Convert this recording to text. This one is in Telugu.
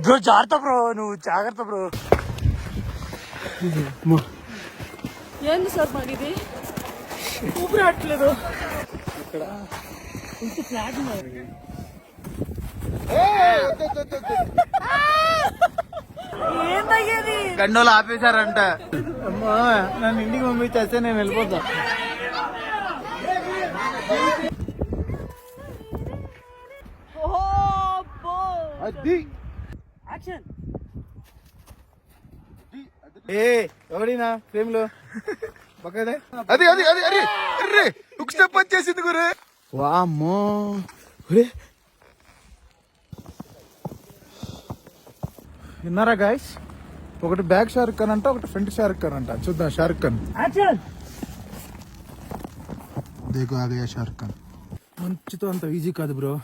బ్రో జాగ్రత్త బ్రో, నువ్వు జాగ్రత్త బ్రో. ఏంది సార్ మరి ఇది ఊపిరి ఆడట్లేదు ఇక్కడ. ఇంత ఫ్లాట్ ఏందయ్యేది? గండోలు ఆపేశారంట. అమ్మా నన్ను ఇంటికి పంపించేస్తే నేను వెళ్ళిపోతా. అది యాక్షన్. ఏ ఎవడినా ఫ్రేమ్ లో పక్కదే. అది అది అది అరే అరే ఒక స్టెప్ వచ్చేసింది గురే. వామ్మో ఒరే. విన్నారా గాయస్, ఒకటి బ్యాక్ షారుఖ్ ఖాన్ అంట, ఒకటి ఫ్రంట్ షారుఖ్ ఖాన్ అంట. చూద్దాం షారుఖ్ ఖాన్. యాక్షన్. దేఖో ఆ గయా షారుఖ్ ఖాన్. మంచితో అంత ఈజీ కాదు బ్రో.